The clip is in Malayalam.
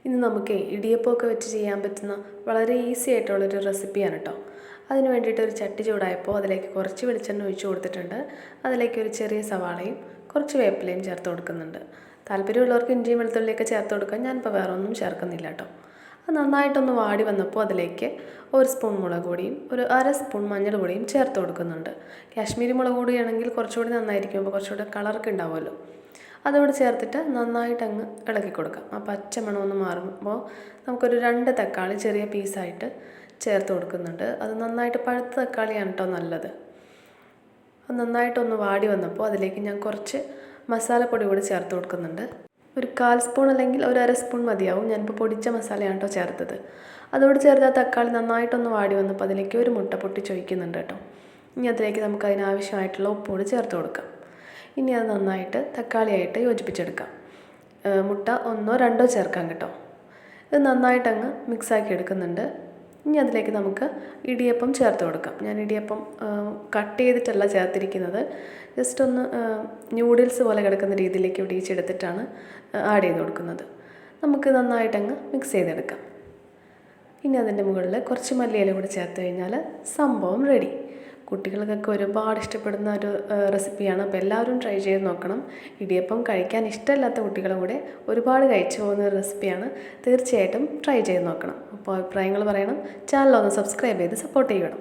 ഇന്ന് നമുക്ക് ഇടിയപ്പമൊക്കെ വെച്ച് ചെയ്യാൻ പറ്റുന്ന വളരെ ഈസി ആയിട്ടുള്ളൊരു റെസിപ്പിയാണ് കേട്ടോ. അതിന് വേണ്ടിയിട്ട് ഒരു ചട്ടി ചൂടായപ്പോൾ അതിലേക്ക് കുറച്ച് വെളിച്ചെണ്ണ ഒഴിച്ച് കൊടുത്തിട്ടുണ്ട്. അതിലേക്ക് ഒരു ചെറിയ സവാളയും കുറച്ച് വേപ്പിലയും ചേർത്ത് കൊടുക്കുന്നുണ്ട്. താല്പര്യമുള്ളവർക്ക് ഇഞ്ചിയും വെളുത്തുള്ളിയൊക്കെ ചേർത്ത് കൊടുക്കാം. ഞാനിപ്പോൾ വേറെ ഒന്നും ചേർക്കുന്നില്ല കേട്ടോ. അത് നന്നായിട്ടൊന്ന് വാടി വന്നപ്പോൾ അതിലേക്ക് ഒരു സ്പൂൺ മുളക് പൊടിയും ഒരു അര സ്പൂൺ മഞ്ഞൾ പൊടിയും ചേർത്ത് കൊടുക്കുന്നുണ്ട്. കാശ്മീരി മുളക് പൊടിയാണെങ്കിൽ കുറച്ചുകൂടി നന്നായിരിക്കും, അപ്പോൾ കുറച്ചുകൂടി കളറൊക്കെ ഉണ്ടാവുമല്ലോ. അതോട് ചേർത്തിട്ട് നന്നായിട്ട് അങ്ങ് ഇളക്കി കൊടുക്കാം. ആ പച്ചമണം ഒന്ന് മാറുമ്പോൾ നമുക്കൊരു 2 തക്കാളി ചെറിയ പീസായിട്ട് ചേർത്ത് കൊടുക്കുന്നുണ്ട്. അത് നന്നായിട്ട് പഴുത്ത തക്കാളിയാണ് കേട്ടോ നല്ലത്. അത് നന്നായിട്ടൊന്ന് വാടി വന്നപ്പോൾ അതിലേക്ക് ഞാൻ കുറച്ച് മസാലപ്പൊടി കൂടി ചേർത്ത് കൊടുക്കുന്നുണ്ട്. ഒരു 1/4 സ്പൂൺ അല്ലെങ്കിൽ ഒരു അര സ്പൂൺ മതിയാവും. ഞാനിപ്പോൾ പൊടിച്ച മസാലയാണ് കേട്ടോ ചേർത്തത്. അതോട് ചേർത്ത് ആ തക്കാളി നന്നായിട്ടൊന്ന് വാടി വന്നപ്പോൾ അതിലേക്ക് ഒരു മുട്ട പൊട്ടിച്ചൊഴിക്കുന്നുണ്ട് കേട്ടോ. ഇനി അതിലേക്ക് നമുക്ക് അതിനാവശ്യമായിട്ടുള്ള ഉപ്പുകൂടി ചേർത്ത് കൊടുക്കാം. ഇനി അത് നന്നായിട്ട് തക്കാളിയായിട്ട് യോജിപ്പിച്ചെടുക്കാം. മുട്ട 1 2 ചേർക്കാം കേട്ടോ. ഇത് നന്നായിട്ടങ്ങ് മിക്സാക്കി എടുക്കുന്നുണ്ട്. ഇനി അതിലേക്ക് നമുക്ക് ഇടിയപ്പം ചേർത്ത് കൊടുക്കാം. ഞാൻ ഇടിയപ്പം കട്ട് ചെയ്തിട്ടല്ല ചേർത്തിരിക്കുന്നത്, ജസ്റ്റ് ഒന്ന് ന്യൂഡിൽസ് പോലെ കിടക്കുന്ന രീതിയിലേക്ക് ഇടിയിച്ചെടുത്തിട്ടാണ് ആഡ് ചെയ്ത് കൊടുക്കുന്നത്. നമുക്ക് നന്നായിട്ടങ്ങ് മിക്സ് ചെയ്തെടുക്കാം. ഇനി അതിൻ്റെ മുകളിൽ കുറച്ച് മല്ലിയില കൂടി ചേർത്ത് കഴിഞ്ഞാൽ സംഭവം റെഡി. കുട്ടികൾക്കൊക്കെ ഒരുപാട് ഇഷ്ടപ്പെടുന്ന ഒരു റെസിപ്പിയാണ്. അപ്പോൾ എല്ലാവരും ട്രൈ ചെയ്ത് നോക്കണം. ഇടിയപ്പം കഴിക്കാൻ ഇഷ്ടമില്ലാത്ത കുട്ടികളും കൂടെ ഒരുപാട് കഴിച്ചു പോകുന്ന ഒരു റെസിപ്പിയാണ്. തീർച്ചയായിട്ടും ട്രൈ ചെയ്ത് നോക്കണം. അപ്പോൾ അഭിപ്രായങ്ങൾ പറയണം. ചാനൽ ഒന്ന് സബ്സ്ക്രൈബ് ചെയ്ത് സപ്പോർട്ട് ചെയ്യണം.